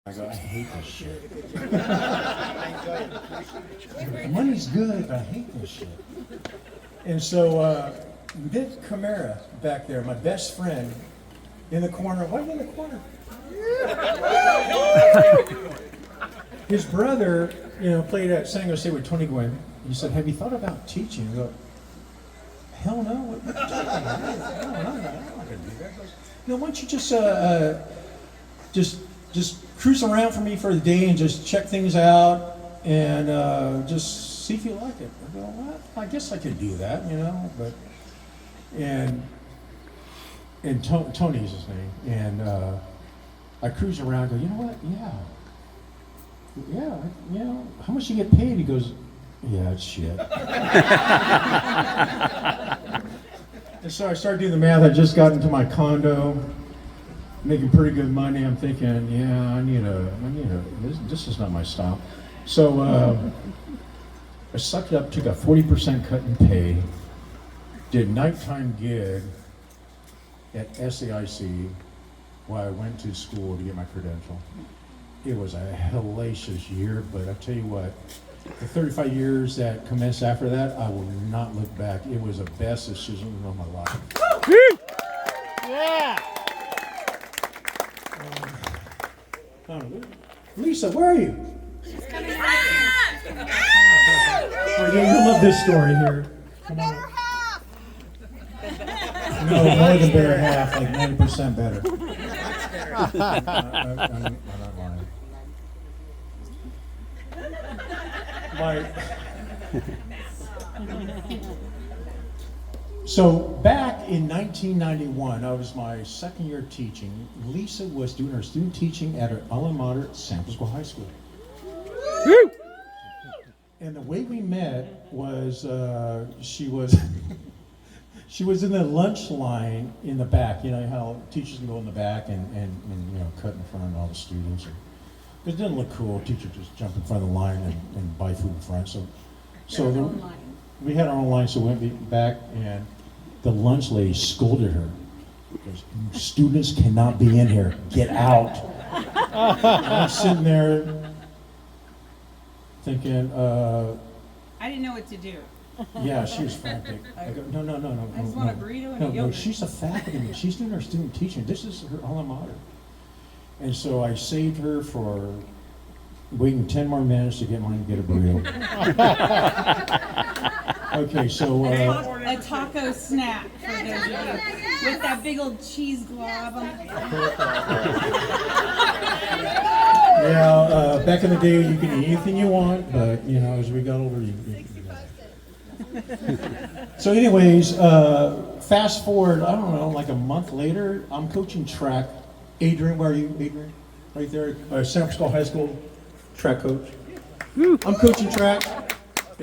I go, I hate this shit. Money's good, but I hate this shit. And so, Vic Camara back there, my best friend, in the corner. Why are you in the corner? His brother, played at San Jose with Tony Gwynn. He said, "Have you thought about teaching?" I go, "Hell no! What are you talking about? I'm not gonna do that." He goes, why don't you just cruise around for me for the day and just check things out and just see if you like it. I go, well, I guess I could do that, but Tony's his name, and I cruise around. And go, you know what? Yeah. How much you get paid? He goes, yeah, it's shit. And so I started doing the math. I just got into my condo, making pretty good money. I'm thinking, yeah, I need a. This is not my style. So I sucked it up, took a 40% cut in pay, did nighttime gig at SAIC while I went to school to get my credential. It was a hellacious year, but I tell you what, the 35 years that commenced after that, I will not look back. It was the best decision of my life. Yeah. Lisa, where are you? She's coming back. Oh, you'll love this story here. Come on. No, more than better half, like 90% better. I'm not lying. So back in 1991, I was my second year teaching. Lisa was doing her student teaching at her alma mater, San Francisco High School. And the way we met was she was she was in the lunch line in the back. You know how teachers can go in the back and cut in front of all the students. It didn't look cool. Teacher just jump in front of the line and buy food in front. We had our own line, so we went back, and the lunch lady scolded her. Because students cannot be in here. Get out. And I'm sitting there thinking, I didn't know what to do. yeah, she was frantic. I go, no. I just want a burrito and a No, yogurt. she's a faculty. She's doing her student teaching. This is her alma mater. And so I saved her for waiting 10 more minutes to get mine to get a burrito. Okay, so A taco snack for those of you with that big old cheese glob on it. yeah, back in the day you could eat anything you want, but as we got older, you So anyways, fast forward, I don't know, like a month later, I'm coaching track. Adrian, where are you, Adrian? Right there, San Francisco High School track coach. I'm coaching track,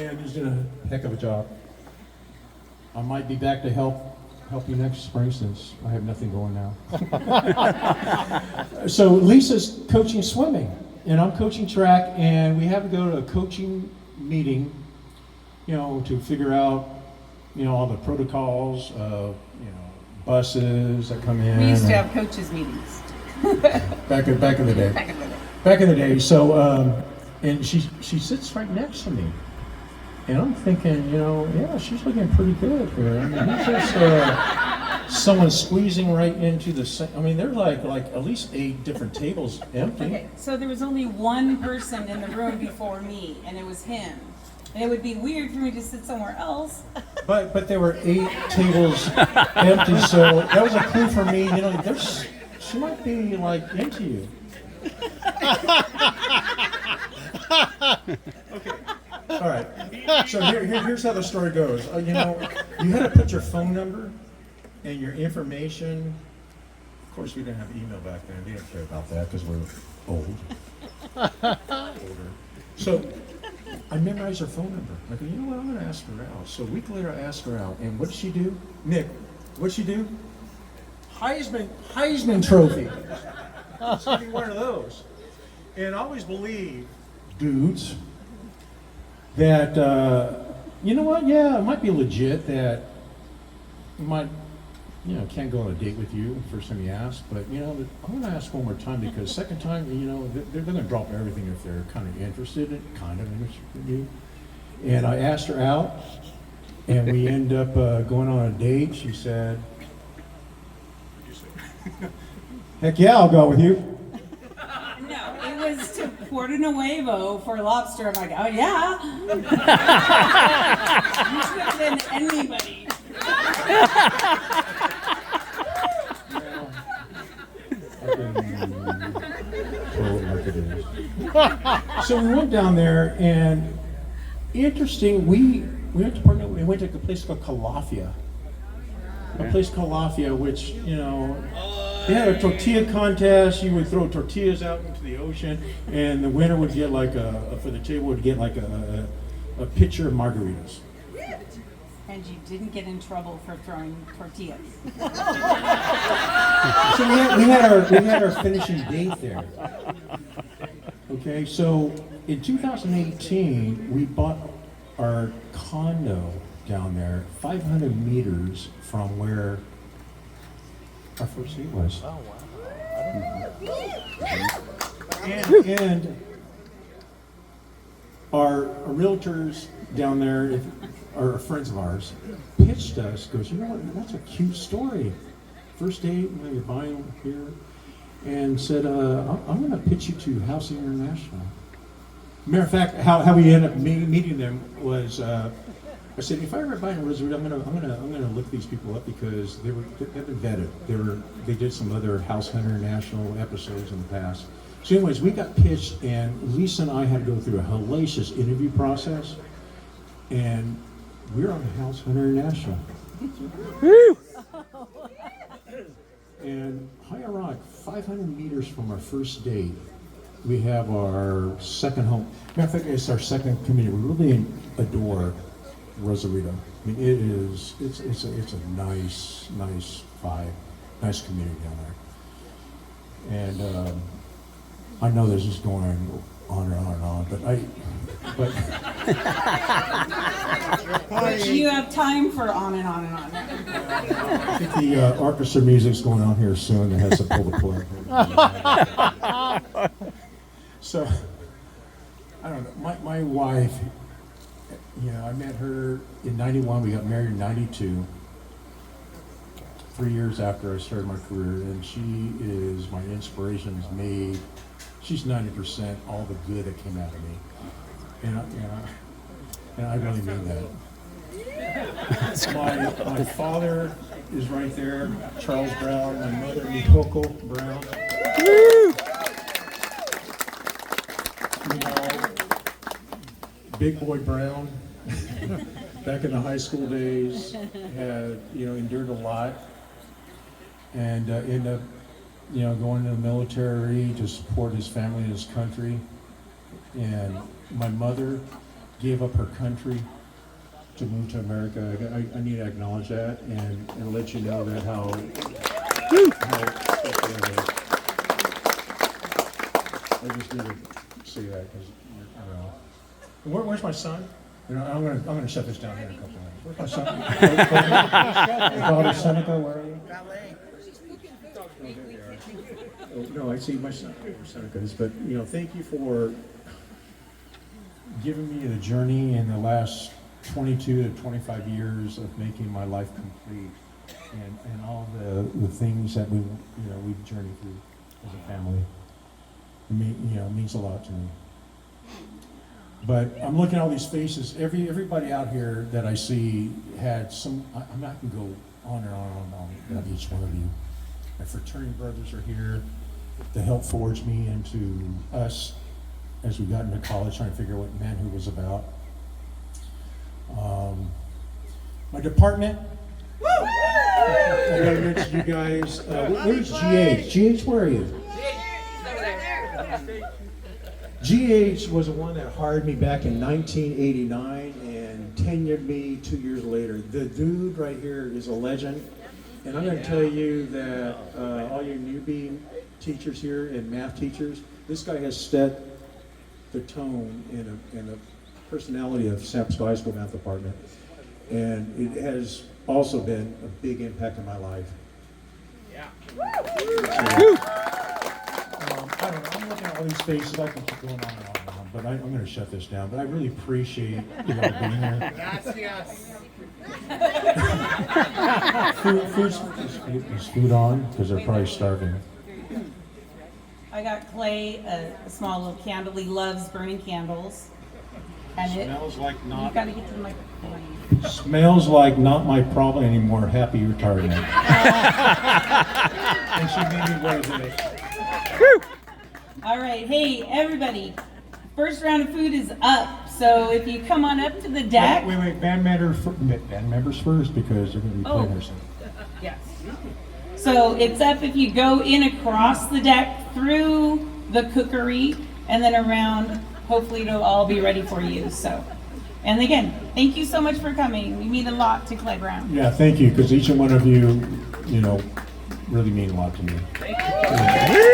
and he's doing a heck of a job. I might be back to help you next spring since I have nothing going now. So Lisa's coaching swimming, and I'm coaching track, and we have to go to a coaching meeting, to figure out, all the protocols of, buses that come in. We used to have coaches meetings. Back in the day. Back in the day. So, and she sits right next to me, and I'm thinking, yeah, she's looking pretty good here. I mean, it's just someone squeezing right into the. I mean, there's like at least 8 different tables empty. Okay, so there was only one person in the room before me, and it was him. And it would be weird for me to sit somewhere else. But there were 8 tables empty, so that was a clue for me. She might be like into you. Okay. All right. So here's how the story goes. You had to put your phone number and your information. Of course, we didn't have email back then. We didn't care about that because we're old. Older. So I memorized her phone number. I go, you know what? I'm going to ask her out. So a week later, I asked her out, and what did she do? Nick, what did she do? Heisman Trophy. It's gonna be one of those. And I always believe, dudes, that you know what? Yeah, it might be legit that you might you know, can't go on a date with you first time you ask, but you know, I'm gonna ask one more time because second time, you know, they're gonna drop everything if they're kind of interested in you. And I asked her out, and we end up going on a date. She said, "Heck yeah, I'll go with you." No, it was to Puerto Nuevo for lobster. I'm like, oh yeah. You could have been anybody. So we went down there, and interesting, we went to Puerto, we went to a place called Calafia. A place called Calafia, which, you know, they had a tortilla contest. You would throw tortillas out into the ocean, and the winner would get like for the table would get like a pitcher of margaritas. And you didn't get in trouble for throwing tortillas. So we had our finishing date there. Okay, so in 2018, we bought our condo down there, 500 meters from where our first date was. Oh, wow. And our realtors down there, are friends of ours, pitched us, goes, you know what, that's a cute story. First date, you know, you're buying here, and said, I'm going to pitch you to Housing International. Matter of fact, how we ended up meeting them was, I said, if I ever buy in Rosarito, I'm gonna look these people up because they've been vetted. They did some other Housing International episodes in the past. So anyways, we got pitched, and Lisa and I had to go through a hellacious interview process, and we're on the House International. And high ironic, 500 meters from our first date, we have our second home. Matter of fact, it's our second community. We really adore Rosarito. I mean, it's a nice vibe, nice community down there. And I know this is going on and on and on, but you have time for on and on and on. I think the orchestra music's going on here soon that has to pull the plug. So, I don't know, my wife, you know, I met her in 91, we got married in 92, 3 years after I started my career, and she is my inspiration, she's 90% all the good that came out of me. And I really mean that. My father is right there, Charles Brown, my mother, Mihoko Brown. You know, Big Boy Brown, back in the high school days, had, you know, endured a lot, and ended up, you know, going to the military to support his family and his country. And my mother gave up her country to move to America. I need to acknowledge that and let you know that how I just need to say that because I don't know. Where's my son? You know, I'm gonna shut this down here in a couple of minutes. Where's my son? My daughter Seneca, where are you? Oh, no, I see my son, Seneca's, but you know, thank you for giving me the journey in the last 22 to 25 years of making my life complete, and all the things that we've journeyed through as a family. It means a lot to me. But I'm looking at all these faces. Everybody out here that I see had some. I'm not going to go on and on about each one of you. My fraternity brothers are here to help forge me into us as we got into college, trying to figure out what manhood was about. My department. I gotta mention you guys. Where's GH? GH, where are you? GH was the one that hired me back in 1989 and tenured me 2 years later. The dude right here is a legend. And I'm going to tell you that all you newbie teachers here and math teachers, this guy has set the tone in a personality of San Francisco High School math department. and it has also been a big impact on my life. Yeah. I don't know, I'm looking at all these faces, I can keep going on and on and on, but I'm going to shut this down. But I really appreciate you all being here. Gracias. Is food on? Because they're probably starving. I got Clay a small little candle. He loves burning candles. And Smells like you not. gotta get to the microphone. Smells like not my problem anymore. Happy retirement. And she made me wait a minute. All right, hey everybody, first round of food is up. So if you come on up to the deck. Wait, band members first because they're going to be playing their song. Yes. So it's up if you go in across the deck through the cookery and then around. Hopefully it'll all be ready for you. So, and again, thank you so much for coming. You mean a lot to Clay Brown. Yeah, thank you, because each and one of you, really mean a lot to me. Thank you.